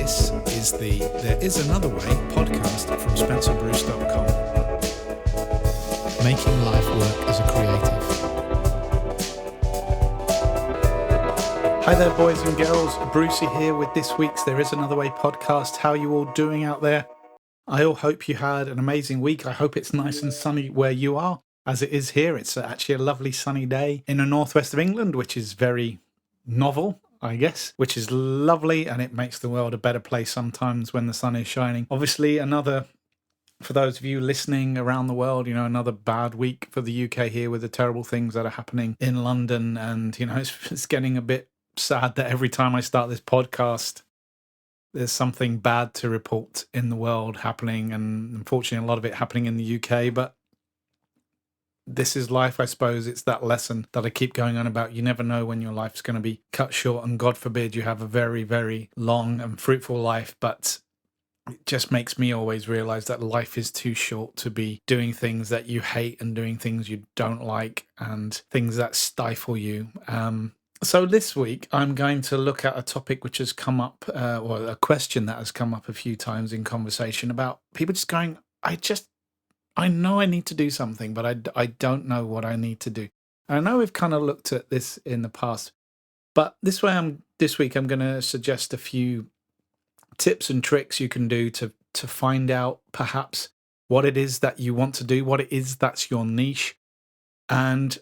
This is the There Is Another Way podcast from spencerbruce.com. Making life work as a creative. Hi there, boys and girls. Brucey here with this week's There Is Another Way podcast. How are you all doing out there? I all hope you had an amazing week. I hope it's nice and sunny where you are. As it is here, it's actually a lovely sunny day in the northwest of England, which is very novel, I guess, which is lovely, and it makes the world a better place sometimes when the sun is shining. Obviously, for those of you listening around the world, another bad week for the UK here with the terrible things that are happening in London. And, it's getting a bit sad that every time I start this podcast, there's something bad to report in the world happening. And unfortunately, a lot of it happening in the UK. But this is life, I suppose. It's that lesson that I keep going on about. You never know when your life's going to be cut short, and God forbid you have a very, very long and fruitful life. But it just makes me always realize that life is too short to be doing things that you hate and doing things you don't like and things that stifle you. So this week, I'm going to look at a topic which has come up, or a question that has come up a few times in conversation about people just going, I know I need to do something, but I don't know what I need to do. And I know we've kind of looked at this in the past, but this week I'm going to suggest a few tips and tricks you can do to find out perhaps what it is that you want to do, what it is that's your niche, and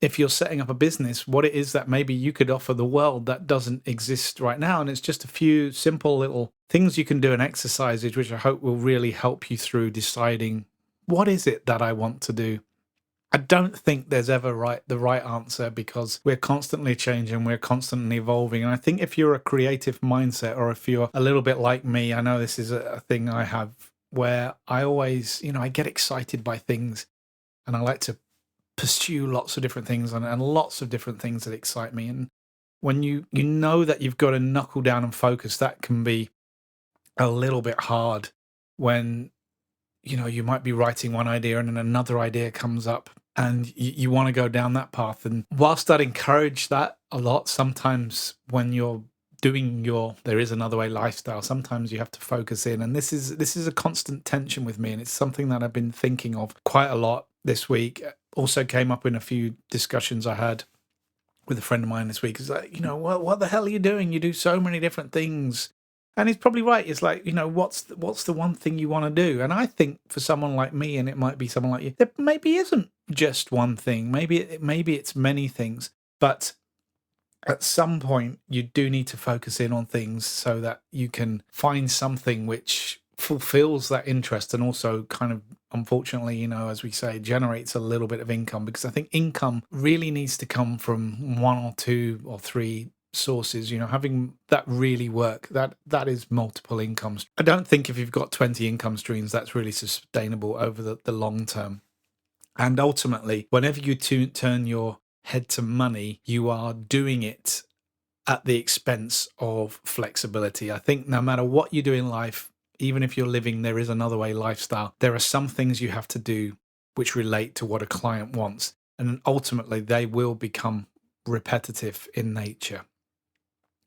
if you're setting up a business, what it is that maybe you could offer the world that doesn't exist right now. And it's just a few simple little things you can do and exercises, which I hope will really help you through deciding, what is it that I want to do? I don't think there's ever the right answer, because we're constantly changing, we're constantly evolving. And I think if you're a creative mindset, or if you're a little bit like me, I know this is a thing I have where I always, I get excited by things and I like to pursue lots of different things and lots of different things that excite me. And when you know that you've got to knuckle down and focus, that can be a little bit hard when you might be writing one idea and then another idea comes up and you want to go down that path. And whilst I'd encourage that a lot, sometimes when you're doing There Is Another Way lifestyle, sometimes you have to focus in. And this is a constant tension with me. And it's something that I've been thinking of quite a lot this week. Also came up in a few discussions I had with a friend of mine this week. It's like, what the hell are you doing? You do so many different things. And he's probably right. It's like, what's the one thing you want to do? And I think for someone like me, and it might be someone like you, there maybe isn't just one thing. Maybe it's many things. But at some point, you do need to focus in on things so that you can find something which fulfills that interest, and also kind of, unfortunately, as we say, generates a little bit of income. Because I think income really needs to come from one or two or three sources, having that really work, that is multiple incomes. I don't think if you've got 20 income streams, that's really sustainable over the long term. And ultimately, whenever you turn your head to money, you are doing it at the expense of flexibility. I think no matter what you do in life, even if you're living There Is Another Way lifestyle, there are some things you have to do which relate to what a client wants. And ultimately, they will become repetitive in nature.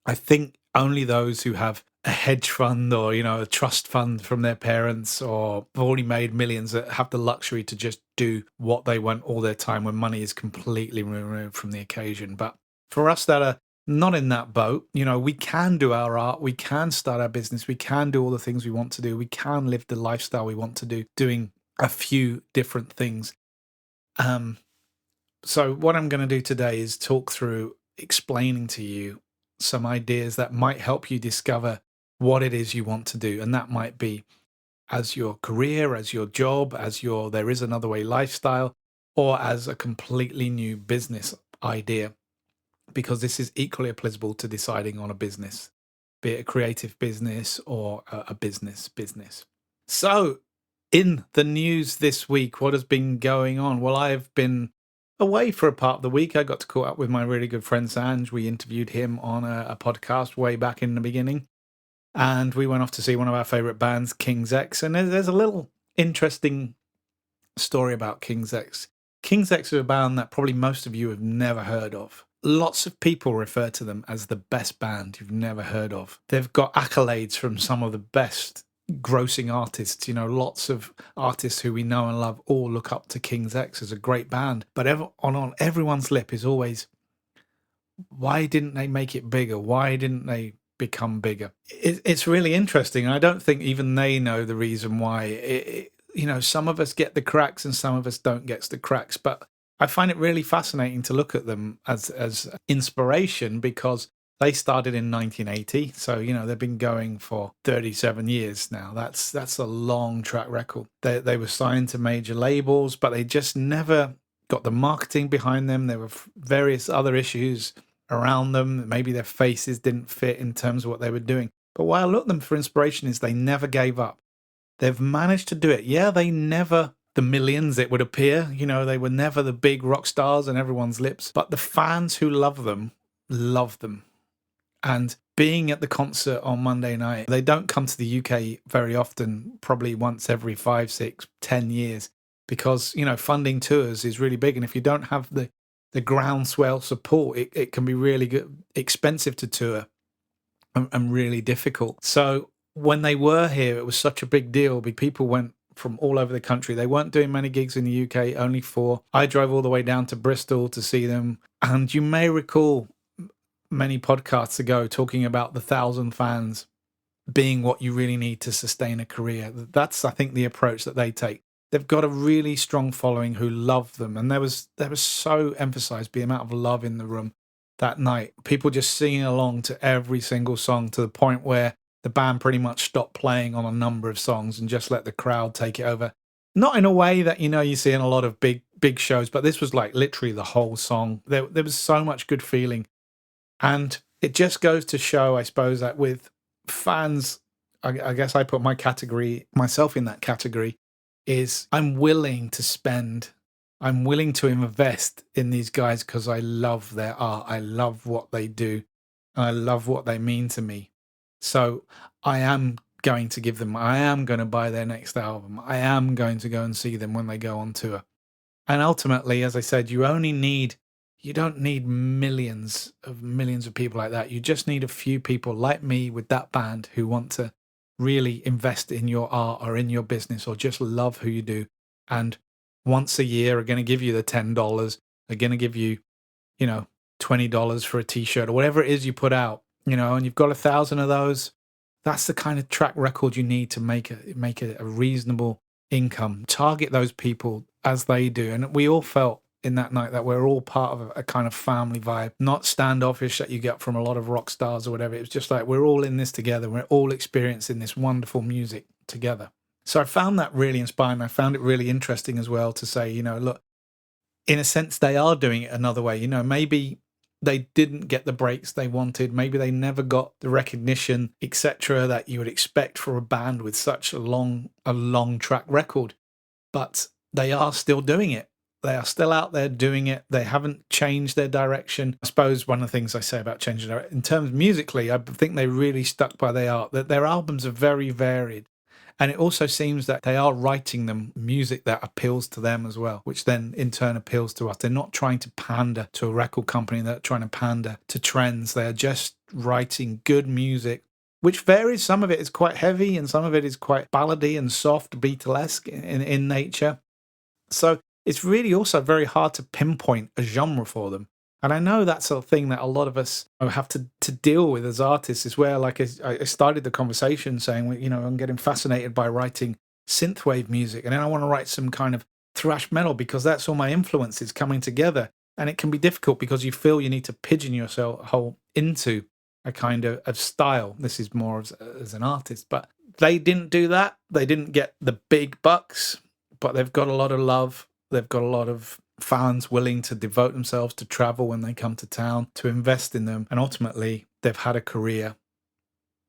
I think only those who have a hedge fund or, a trust fund from their parents, or have already made millions, that have the luxury to just do what they want all their time when money is completely removed from the occasion. But for us that are not in that boat, we can do our art, we can start our business, we can do all the things we want to do, we can live the lifestyle we want to do, doing a few different things. So what I'm going to do today is talk through explaining to you some ideas that might help you discover what it is you want to do. And that might be as your career, as your job, as your There Is Another Way lifestyle, or as a completely new business idea, because this is equally applicable to deciding on a business, be it a creative business or a business. So in the news this week, what has been going on? Well, I've been away for a part of the week. I got to caught up with my really good friend Sanj. We interviewed him on a podcast way back in the beginning, and we went off to see one of our favorite bands, King's X. And there's a little interesting story about King's X. King's X is a band that probably most of you have never heard of. Lots of people refer to them as the best band you've never heard of. They've got accolades from some of the best grossing artists. Lots of artists who we know and love all look up to King's X as a great band. But on everyone's lip is always, why didn't they make it bigger? Why didn't they become bigger? It's really interesting. I don't think even they know the reason why. Some of us get the cracks and some of us don't get the cracks. But I find it really fascinating to look at them as inspiration, because they started in 1980. So, they've been going for 37 years now. That's a long track record. They were signed to major labels, but they just never got the marketing behind them. There were various other issues around them. Maybe their faces didn't fit in terms of what they were doing. But why I look at them for inspiration is they never gave up. They've managed to do it. Yeah, they never the millions, it would appear. They were never the big rock stars on everyone's lips. But the fans who love them. And being at the concert on Monday night, they don't come to the UK very often, probably once every 5, 6, 10 years, because, funding tours is really big. And if you don't have the groundswell support, it can be really expensive to tour and really difficult. So when they were here, it was such a big deal. People went from all over the country. They weren't doing many gigs in the UK, only 4. I drove all the way down to Bristol to see them. And you may recall many podcasts ago talking about the 1,000 fans being what you really need to sustain a career. That's, I think, the approach that they take. They've got a really strong following who love them. And there was so emphasized the amount of love in the room that night. People just singing along to every single song, to the point where the band pretty much stopped playing on a number of songs and just let the crowd take it over. Not in a way that, you see in a lot of big shows, but this was like literally the whole song. There was so much good feeling. And it just goes to show, I suppose, that with fans, I guess I put myself in that category, is I'm willing to invest in these guys because I love their art. I love what they do. And I love what they mean to me. So I am going to give them, I am going to buy their next album. I am going to go and see them when they go on tour. And ultimately, as I said, you don't need millions of people like that. You just need a few people like me with that band who want to really invest in your art or in your business, or just love who you do. And once a year are going to give you the $10, are going to give you, $20 for a t-shirt or whatever it is you put out, and you've got 1,000 of those. That's the kind of track record you need to make a reasonable income. Target those people as they do. And we all felt in that night that we're all part of a kind of family vibe, not standoffish that you get from a lot of rock stars or whatever. It was just like, we're all in this together. We're all experiencing this wonderful music together. So I found that really inspiring. I found it really interesting as well to say, look, in a sense, they are doing it another way. Maybe they didn't get the breaks they wanted. Maybe they never got the recognition, etc., that you would expect for a band with such a long track record. But they are still doing it. They are still out there doing it. They haven't changed their direction. I suppose one of the things I say about changing direction, in terms of musically, I think they really stuck by their art. That their albums are very varied. And it also seems that they are writing them music that appeals to them as well, which then in turn appeals to us. They're not trying to pander to a record company. They're trying to pander to trends. They are just writing good music, which varies. Some of it is quite heavy and some of it is quite ballady and soft, Beatlesque in nature. So it's really also very hard to pinpoint a genre for them. And I know that's a thing that a lot of us have to deal with as artists, is where, like I started the conversation saying, I'm getting fascinated by writing synthwave music. And then I want to write some kind of thrash metal because that's all my influences coming together. And it can be difficult because you feel you need to pigeon yourself into a kind of style. This is more as an artist. But they didn't do that. They didn't get the big bucks, but they've got a lot of love. They've got a lot of fans willing to devote themselves to travel when they come to town, to invest in them. And ultimately, they've had a career.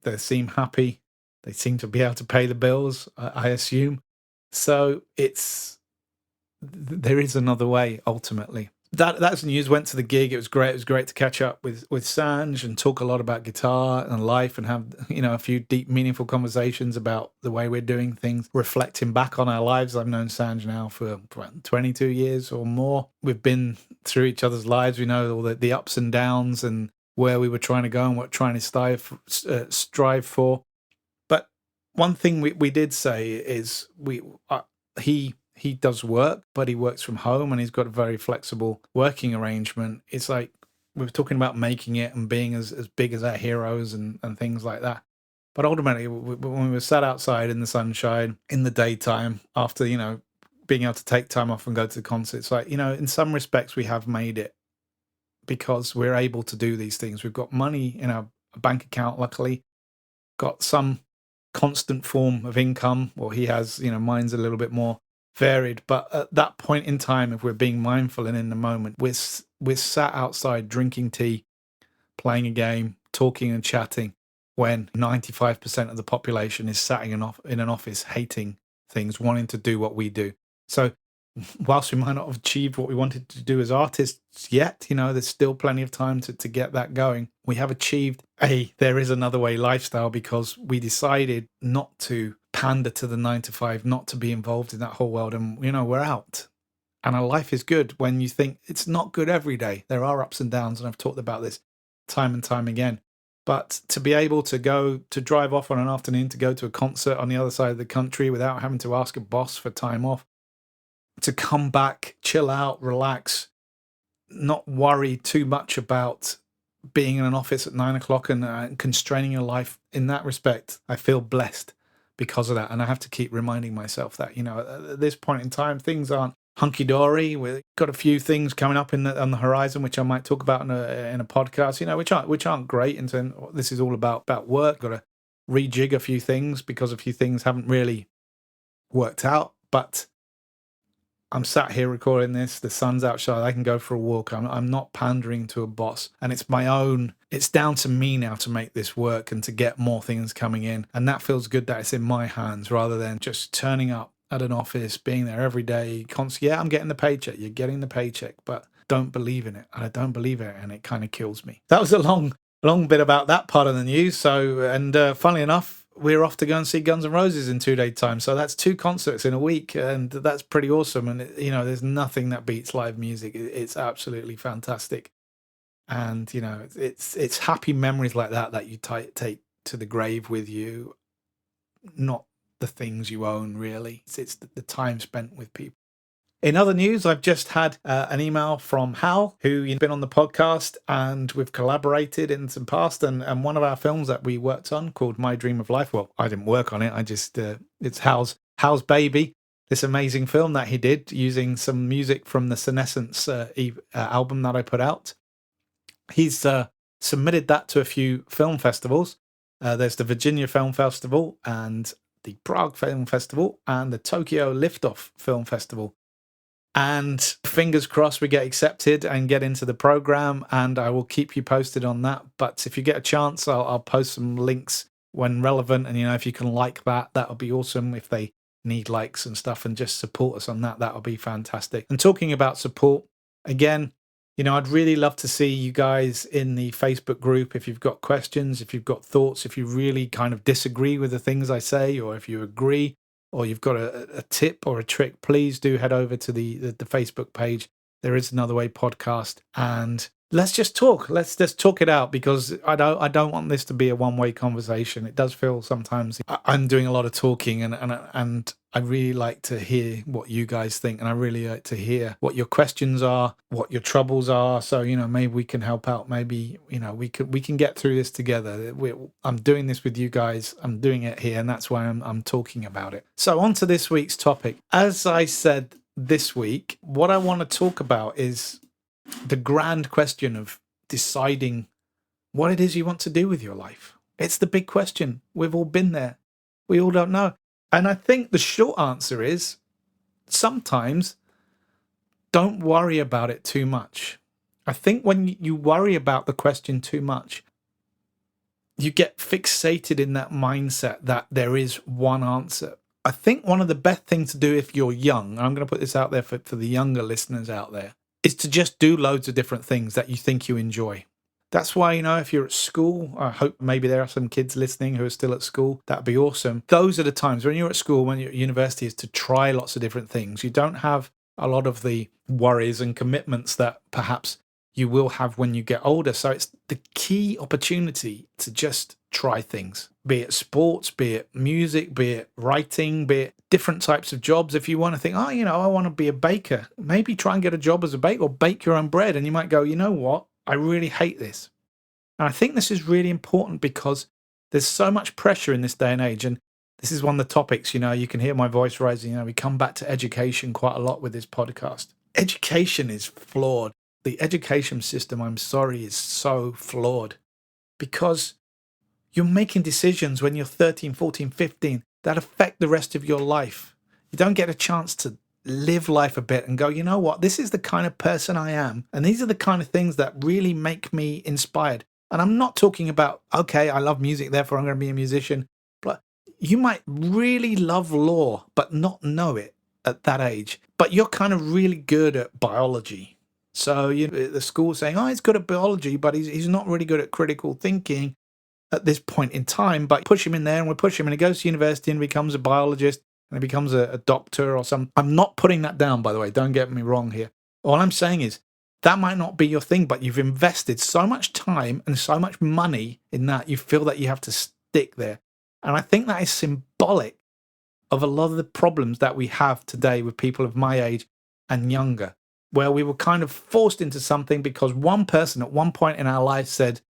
They seem happy. They seem to be able to pay the bills, I assume. So there is another way, ultimately. that's the news. Went to the gig. It was great. It was great to catch up with Sanj and talk a lot about guitar and life and have, a few deep, meaningful conversations about the way we're doing things, reflecting back on our lives. I've known Sanj now for 22 years or more. We've been through each other's lives. We know all the ups and downs and where we were trying to go and what trying to strive for. But one thing we did say is he does work, but he works from home and he's got a very flexible working arrangement. It's like we were talking about making it and being as big as our heroes and things like that. But ultimately, when we were sat outside in the sunshine in the daytime after, being able to take time off and go to the concerts, like, in some respects, we have made it because we're able to do these things. We've got money in our bank account, luckily, got some constant form of income. Well, he has, mine's a little bit more varied, but at that point in time, if we're being mindful and in the moment, we're sat outside drinking tea, playing a game, talking and chatting, when 95% of the population is sat in an office hating things, wanting to do what we do. So whilst we might not have achieved what we wanted to do as artists yet, there's still plenty of time to get that going. We have achieved there is another way lifestyle because we decided not to pander to the 9 to 5, not to be involved in that whole world. And, we're out. And our life is good when you think it's not good every day. There are ups and downs, and I've talked about this time and time again. But to be able to drive off on an afternoon to go to a concert on the other side of the country without having to ask a boss for time off, to come back, chill out, relax, not worry too much about being in an office at 9 o'clock and constraining your life in that respect, I feel blessed because of that. And I have to keep reminding myself that, at this point in time, things aren't hunky-dory. We've got a few things coming up on the horizon, which I might talk about in a podcast, which aren't great. And so this is all about work. Got to rejig a few things because a few things haven't really worked out. But I'm sat here recording this. The sun's outside. I can go for a walk. I'm not pandering to a boss. And it's down to me now to make this work and to get more things coming in. And that feels good that it's in my hands rather than just turning up at an office, being there every day. Yeah, I'm getting the paycheck. You're getting the paycheck, but don't believe in it. And I don't believe it. And it kind of kills me. That was a long bit about that part of the news. So, and funnily enough, we're off to go and see Guns N' Roses in 2 days' time. So that's 2 concerts in a week, and that's pretty awesome. And, there's nothing that beats live music. It's absolutely fantastic. And, it's happy memories like that you take to the grave with you, not the things you own, really. It's the time spent with people. In other news, I've just had an email from Hal, who's been on the podcast, and we've collaborated in some past. And one of our films that we worked on called My Dream of Life. Well, I didn't work on it. I just it's Hal's Baby, this amazing film that he did using some music from the Senescence album that I put out. He's submitted that to a few film festivals. There's the Virginia Film Festival and the Prague Film Festival and the Tokyo Liftoff Film Festival. And fingers crossed we get accepted and get into the program, and I will keep you posted on that. But if you get a chance, I'll post some links when relevant. And, if you can like that would be awesome. If they need likes and stuff, and just support us on that would be fantastic. And talking about support, again, I'd really love to see you guys in the Facebook group. If you've got questions, if you've got thoughts, if you really kind of disagree with the things I say, or if you agree, or you've got a tip or a trick, please do head over to the Facebook page. There is Another Way podcast, and let's just talk. Let's just talk it out, because I don't want this to be a one-way conversation. It does feel sometimes I'm doing a lot of talking, and I really like to hear what you guys think, and I really like to hear what your questions are, what your troubles are. So, maybe we can help out. Maybe, we can get through this together. I'm doing this with you guys. I'm doing it here, and that's why I'm talking about it. So on to this week's topic. As I said this week, what I want to talk about is the grand question of deciding what it is you want to do with your life. It's the big question. We've all been there. We all don't know. And I think the short answer is sometimes don't worry about it too much. I think when you worry about the question too much, you get fixated in that mindset that there is one answer. I think one of the best things to do if you're young, and I'm going to put this out there for the younger listeners out there, is to just do loads of different things that you think you enjoy. That's why, if you're at school, I hope maybe there are some kids listening who are still at school. That'd be awesome. Those are the times when you're at school, when you're at university, is to try lots of different things. You don't have a lot of the worries and commitments that perhaps you will have when you get older. So it's the key opportunity to just try things, be it sports, be it music, be it writing, be it different types of jobs. If you want to think, I want to be a baker, maybe try and get a job as a baker or bake your own bread. And you might go, you know what? I really hate this. And I think this is really important because there's so much pressure in this day and age. And this is one of the topics, you can hear my voice rising. We come back to education quite a lot with this podcast. Education is flawed. The education system, I'm sorry, is so flawed because you're making decisions when you're 13, 14, 15 that affect the rest of your life. You don't get a chance to live life a bit and go, you know what, this is the kind of person I am. And these are the kind of things that really make me inspired. And I'm not talking about, okay, I love music, therefore I'm going to be a musician. But you might really love law, but not know it at that age. But you're kind of really good at biology. So the school's saying, he's good at biology, but he's not really good at critical thinking at this point in time. But push him in there and we push him and he goes to university and becomes a biologist and he becomes a doctor or something. I'm not putting that down, by the way. Don't get me wrong here. All I'm saying is that might not be your thing, but you've invested so much time and so much money in that you feel that you have to stick there. And I think that is symbolic of a lot of the problems that we have today with people of my age and younger, where we were kind of forced into something because one person at one point in our life said,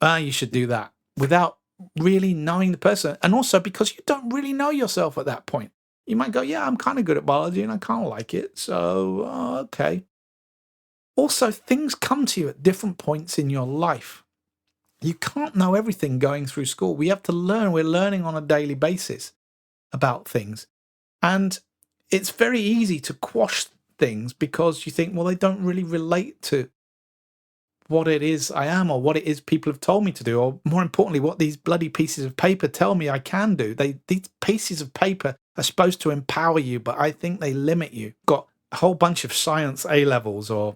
you should do that, without really knowing the person. And also because you don't really know yourself at that point. You might go, yeah, I'm kind of good at biology and I kind of like it. So, okay. Also, things come to you at different points in your life. You can't know everything going through school. We have to learn. We're learning on a daily basis about things. And it's very easy to quash things because you think, well, they don't really relate to what it is I am or what it is people have told me to do, or more importantly, what these bloody pieces of paper tell me I can do. These pieces of paper are supposed to empower you, but I think they limit you. Got a whole bunch of science A-levels or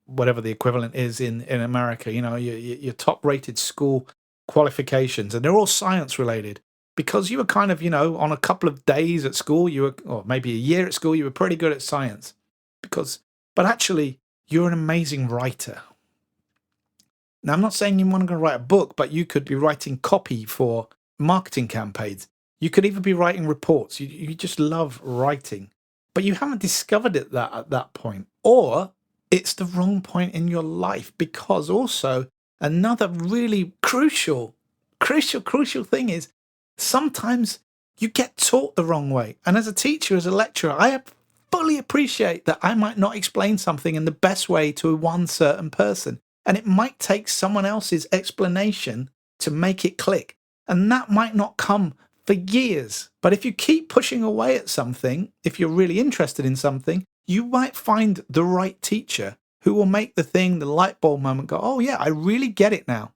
whatever the equivalent is in America, your top-rated school qualifications, and they're all science related because you were kind of, on a couple of days at school, or maybe a year at school, you were pretty good at science but actually you're an amazing writer. Now, I'm not saying you want to go write a book, but you could be writing copy for marketing campaigns. You could even be writing reports. You just love writing, but you haven't discovered it at that point, or it's the wrong point in your life. Because also another really crucial thing is sometimes you get taught the wrong way. And as a teacher, as a lecturer, I fully appreciate that I might not explain something in the best way to one certain person. And it might take someone else's explanation to make it click. And that might not come for years. But if you keep pushing away at something, if you're really interested in something, you might find the right teacher who will make the light bulb moment go, oh yeah, I really get it now.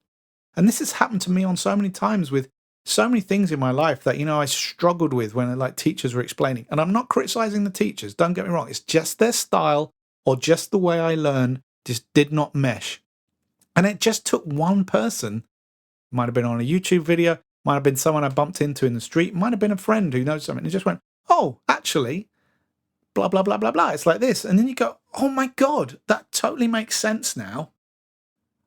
And this has happened to me on so many times with so many things in my life that, I struggled with when teachers were explaining. And I'm not criticizing the teachers, don't get me wrong. It's just their style or just the way I learn just did not mesh. And it just took one person, might have been on a YouTube video, might have been someone I bumped into in the street, might have been a friend who knows something, and just went, oh, actually, blah, blah, blah, blah, blah. It's like this. And then you go, oh my God, that totally makes sense now.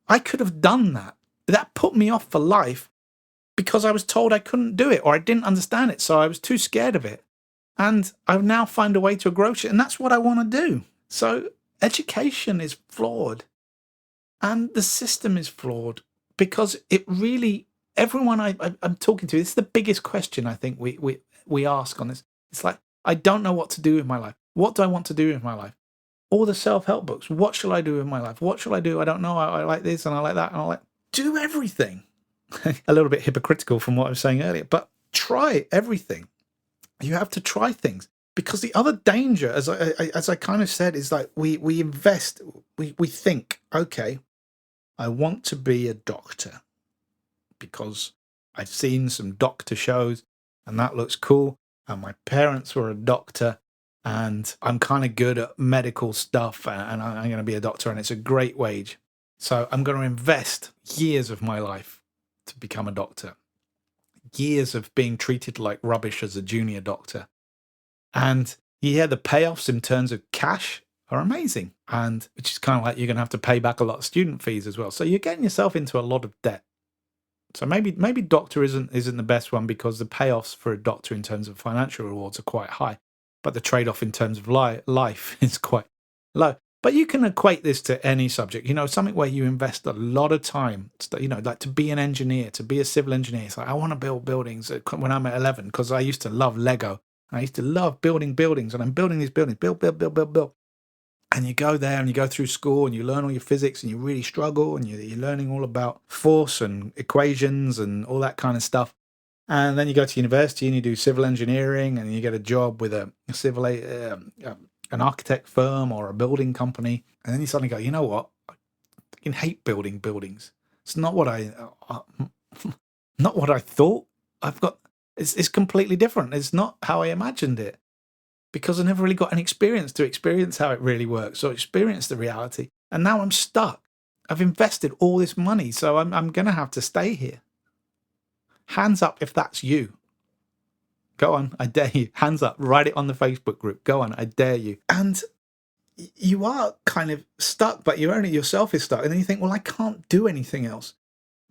I could have done that. That put me off for life because I was told I couldn't do it or I didn't understand it. So I was too scared of it. And I've now found a way to approach it. And that's what I want to do. So education is flawed. And the system is flawed because it really, everyone I'm talking to, this is the biggest question I think we ask on this. It's like, I don't know what to do with my life. What do I want to do with my life? All the self-help books. What shall I do with my life? What shall I do? I don't know. I like this and I like that. And I like, do everything. A little bit hypocritical from what I was saying earlier, but try everything. You have to try things. Because the other danger, as I kind of said, is like we invest, we think, okay, I want to be a doctor because I've seen some doctor shows and that looks cool. And my parents were a doctor and I'm kind of good at medical stuff, and I'm going to be a doctor, and it's a great wage. So I'm going to invest years of my life to become a doctor, years of being treated like rubbish as a junior doctor. And yeah, the payoffs in terms of cash are amazing. And which is kind of like you're going to have to pay back a lot of student fees as well. So you're getting yourself into a lot of debt. So maybe doctor isn't the best one, because the payoffs for a doctor in terms of financial rewards are quite high, but the trade-off in terms of life is quite low. But you can equate this to any subject, something where you invest a lot of time, like to be an engineer, to be a civil engineer. It's like, I want to build buildings when I'm at 11, because I used to love Lego. I used to love building buildings, and I'm building these buildings, build. And you go there and you go through school and you learn all your physics, and you really struggle, and you're learning all about force and equations and all that kind of stuff. And then you go to university and you do civil engineering, and you get a job with a civil an architect firm or a building company. And then you suddenly go, you know what? I fucking hate building buildings. It's not what I thought. It's completely different. It's not how I imagined it, because I never really got an experience to experience how it really works, or experience the reality. And now I'm stuck. I've invested all this money, so I'm going to have to stay here. Hands up if that's you. Go on, I dare you. Hands up, write it on the Facebook group. Go on, I dare you. And you are kind of stuck, but you're only yourself is stuck. And then you think, well, I can't do anything else.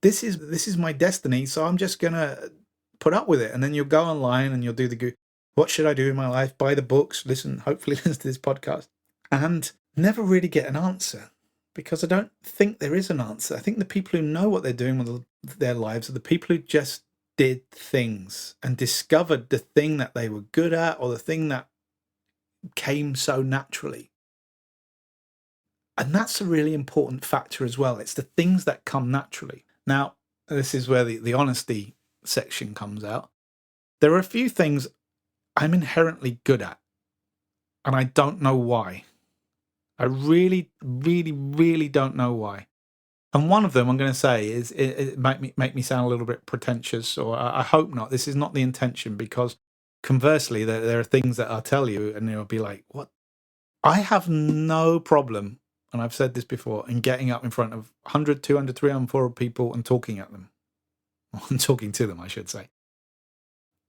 This is my destiny, so I'm just going to put up with it. And then you'll go online and you'll do the what should I do in my life? Buy the books, hopefully listen to this podcast, and never really get an answer, because I don't think there is an answer. I think the people who know what they're doing with their lives are the people who just did things and discovered the thing that they were good at, or the thing that came so naturally. And that's a really important factor as well. It's the things that come naturally. Now, this is where the honesty section comes out. There are a few things I'm inherently good at, and I don't know why. I really, really, really don't know why. And one of them, I'm going to say, is it make me sound a little bit pretentious, or I hope not. This is not the intention, because conversely, there are things that I'll tell you and you'll be like, what? I have no problem, and I've said this before, in getting up in front of 100, 200, 300, 400 people and talking at them. Or talking to them, I should say.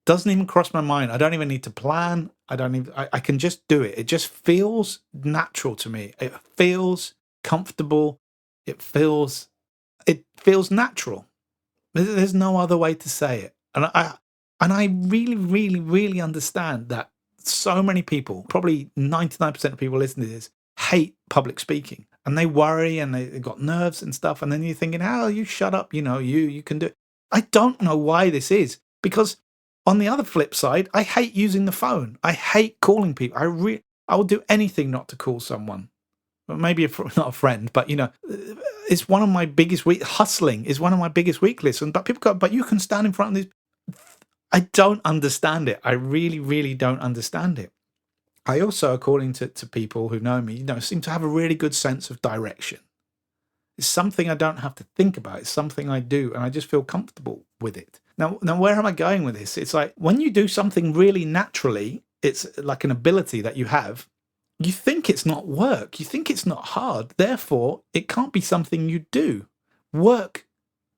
Doesn't even cross my mind. I don't even need to plan. I can just do it. It just feels natural to me. It feels comfortable. It feels natural. There's no other way to say it. And I really, really, really understand that so many people, probably 99% of people listening to this, hate public speaking, and they worry and they've got nerves and stuff. And then you're thinking, oh, you shut up. You can do it. I don't know why this is, because on the other flip side, I hate using the phone. I hate calling people. I will do anything not to call someone. Maybe not a friend, but it's one of my biggest hustling is one of my biggest weaknesses. But people go, but you can stand in front of this. I don't understand it. I really, really don't understand it. I also, according to people who know me, seem to have a really good sense of direction. It's something I don't have to think about. It's something I do, and I just feel comfortable with it. Now, where am I going with this? It's like when you do something really naturally, it's like an ability that you have. You think it's not work. You think it's not hard. Therefore, it can't be something you do. Work,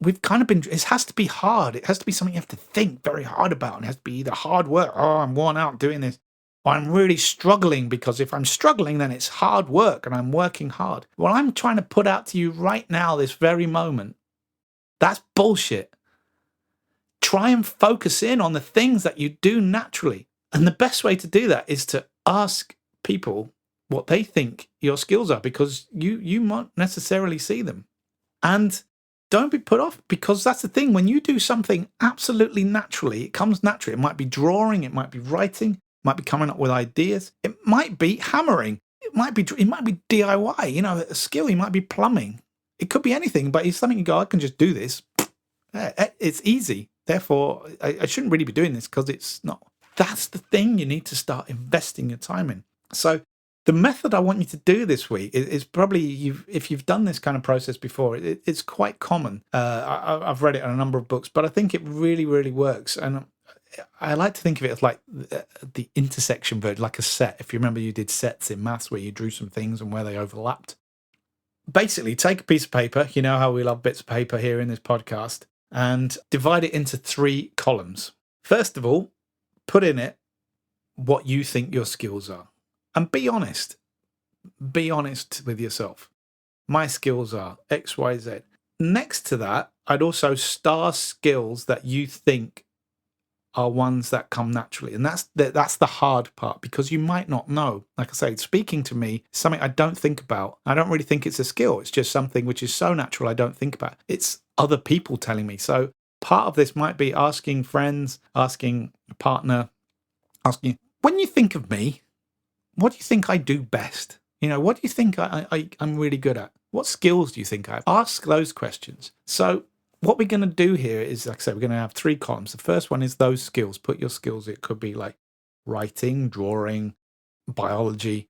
it has to be hard. It has to be something you have to think very hard about. And it has to be either hard work. Oh, I'm worn out doing this. Or I'm really struggling, because if I'm struggling, then it's hard work and I'm working hard. Well, I'm trying to put out to you right now, this very moment, that's bullshit. Try and focus in on the things that you do naturally. And the best way to do that is to ask people what they think your skills are, because you won't necessarily see them. And don't be put off, because that's the thing. When you do something absolutely naturally, it comes naturally. It might be drawing, it might be writing, it might be coming up with ideas, it might be hammering, it might be DIY, a skill. It might be plumbing. It could be anything, but it's something you go, I can just do this. It's easy. Therefore, I shouldn't really be doing this, because it's not. That's the thing you need to start investing your time in. So the method I want you to do this week is probably, if you've done this kind of process before, it's quite common. I've read it in a number of books, but I think it really, really works. And I like to think of it as like the intersection version, like a set. If you remember, you did sets in maths where you drew some things and where they overlapped. Basically, take a piece of paper, you know how we love bits of paper here in this podcast, and divide it into 3 columns. First of all, put in it what you think your skills are. And be honest. Be honest with yourself. My skills are X, Y, Z. Next to that, I'd also star skills that you think are ones that come naturally. And that's the hard part, because you might not know. Like I say, speaking to me is something I don't think about. I don't really think it's a skill. It's just something which is so natural I don't think about. It's other people telling me. So part of this might be asking friends, asking a partner, asking, when you think of me, what do you think I do best? What do you think I'm really good at? What skills do you think I have? Ask those questions. So what we're going to do here is, like I said, we're going to have 3 columns. The first one is those skills. Put your skills. It could be like writing, drawing, biology.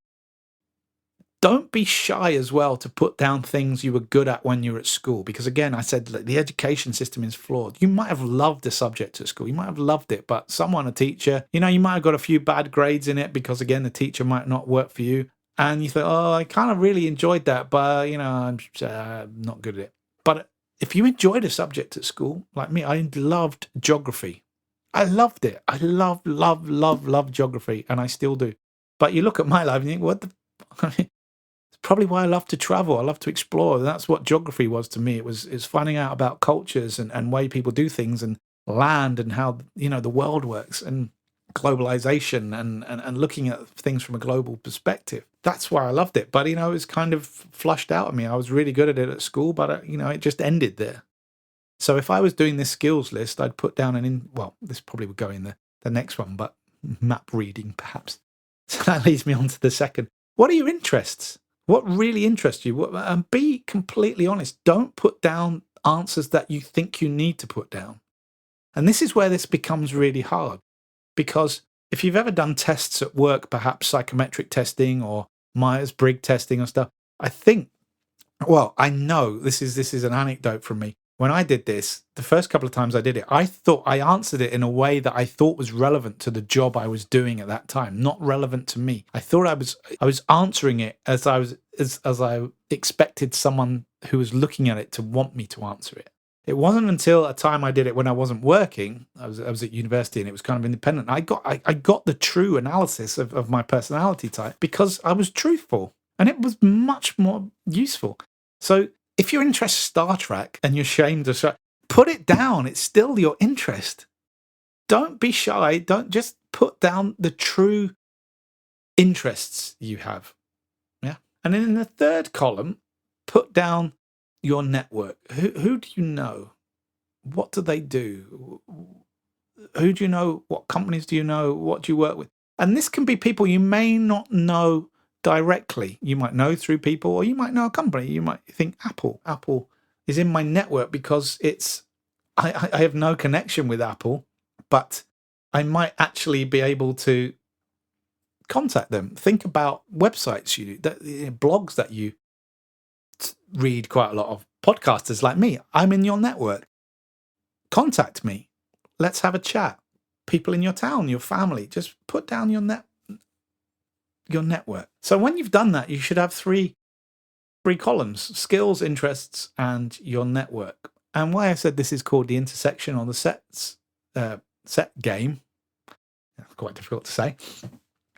Don't be shy as well to put down things you were good at when you were at school. Because again, I said the education system is flawed. You might have loved a subject at school. You might have loved it, but a teacher, you might have got a few bad grades in it because, again, the teacher might not work for you. And you thought, oh, I kind of really enjoyed that, but, I'm not good at it. But if you enjoyed a subject at school, like me, I loved geography. I loved it. I love geography, and I still do. But you look at my life and you think, what the... It's probably why I love to travel. I love to explore. That's what geography was to me. It's finding out about cultures and way people do things, and land, and how, the world works, and globalization, and looking at things from a global perspective. That's why I loved it. But, it was kind of flushed out of me. I was really good at it at school, but, it just ended there. So if I was doing this skills list, I'd put down this probably would go in the next one, but map reading perhaps. So that leads me on to the second. What are your interests? What really interests you? And be completely honest. Don't put down answers that you think you need to put down. And this is where this becomes really hard, because if you've ever done tests at work, perhaps psychometric testing or Myers-Briggs testing or stuff, I know this is an anecdote from me. When I did this, the first couple of times I did it, I thought I answered it in a way that I thought was relevant to the job I was doing at that time, not relevant to me. I thought I was answering it as I expected someone who was looking at it to want me to answer it. It wasn't until a time I did it when I wasn't working. I was at university, and it was kind of independent. I got the true analysis of my personality type because I was truthful, and it was much more useful. So if you're interested in Star Trek and you're ashamed of, put it down. It's still your interest. Don't be shy. Don't just put down the true interests you have. Yeah. And then in the third column, put down your network. Who do you know? What do they do? Who do you know? What companies do you know? What do you work with? And this can be people you may not know directly. You might know through people, or you might know a company. You might think Apple. Apple is in my network because I have no connection with Apple, but I might actually be able to contact them. Think about websites you do, blogs that you read quite a lot of, podcasters like me. I'm in your network. Contact me. Let's have a chat. People in your town, your family, just put down your network. So when you've done that, you should have three columns: skills, interests, and your network. And why I said this is called the intersection, or the set game, quite difficult to say,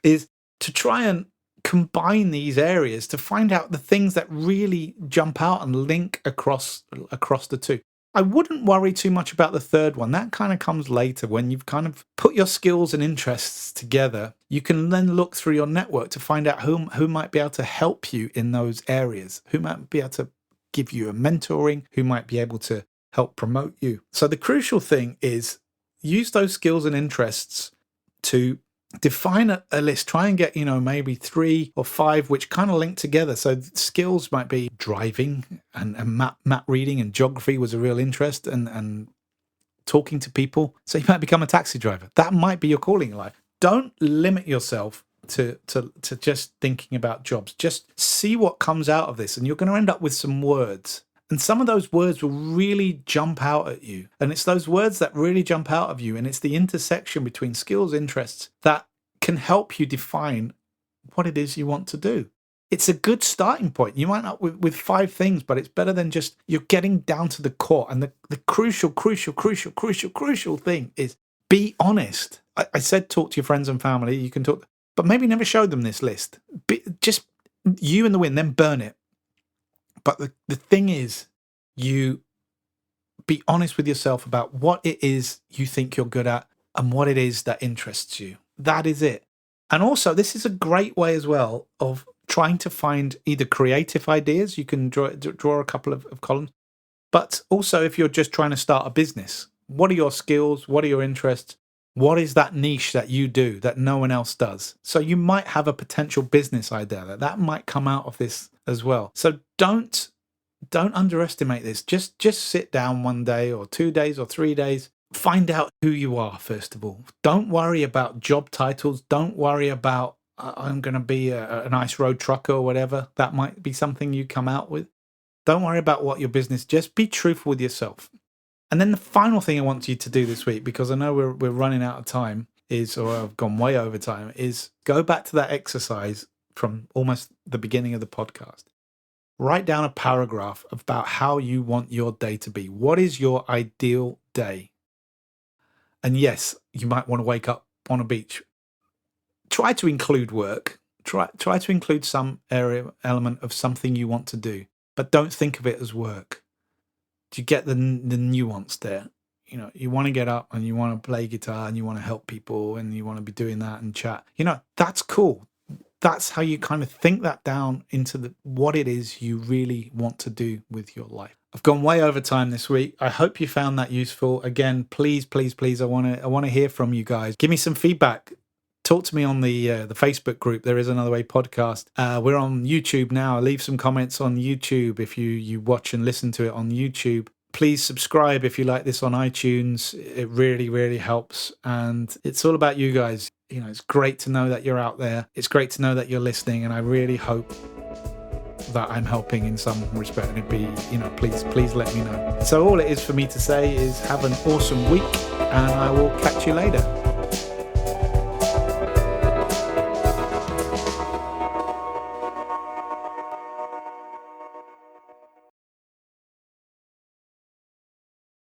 is to try and combine these areas to find out the things that really jump out and link across the two. I wouldn't worry too much about the third one. That kind of comes later. When you've kind of put your skills and interests together, you can then look through your network to find out who might be able to help you in those areas, who might be able to give you a mentoring, who might be able to help promote you. So the crucial thing is use those skills and interests to define a list. Try and get, maybe 3 or 5 which kind of link together. So skills might be driving, and map reading, and geography was a real interest, and talking to people. So you might become a taxi driver. That might be your calling in life. Don't limit yourself to just thinking about jobs. Just see what comes out of this, and you're going to end up with some words. And some of those words will really jump out at you. And it's those words that really jump out of you. And it's the intersection between skills, interests that can help you define what it is you want to do. It's a good starting point. You might not with 5 things, but it's better than just you're getting down to the core. And the crucial thing is be honest. I said talk to your friends and family. You can talk, but maybe never show them this list. Just you and the wind, then burn it. But the thing is, you be honest with yourself about what it is you think you're good at and what it is that interests you. That is it. And also, this is a great way as well of trying to find either creative ideas. You can draw a couple of columns. But also, if you're just trying to start a business, what are your skills? What are your interests? What is that niche that you do that no one else does? So you might have a potential business idea that might come out of this as well. So don't underestimate this. Just sit down one day or 2 days or 3 days. Find out who you are, first of all. Don't worry about job titles. Don't worry about, I'm going to be a nice road trucker or whatever. That might be something you come out with. Don't worry about what your business, just be truthful with yourself. And then the final thing I want you to do this week, because I know we're running out of time, or I've gone way over time, is go back to that exercise from almost the beginning of the podcast. Write down a paragraph about how you want your day to be. What is your ideal day? And yes, you might want to wake up on a beach. Try to include work. Try to include some element of something you want to do, but don't think of it as work. Do you get the nuance there? You know, you want to get up and you want to play guitar and you want to help people and you want to be doing that and chat. You know, that's cool. That's how you kind of think that down into what it is you really want to do with your life. I've gone way over time this week. I hope you found that useful. Again, please, I want to hear from you guys. Give me some feedback. Talk to me on the Facebook group. There is Another Way podcast. We're on YouTube now. Leave some comments on YouTube if you watch and listen to it on YouTube. Please subscribe if you like this on iTunes. It really, really helps. And it's all about you guys. You know, it's great to know that you're out there. It's great to know that you're listening. And I really hope that I'm helping in some respect. And it'd be, please let me know. So all it is for me to say is have an awesome week and I will catch you later.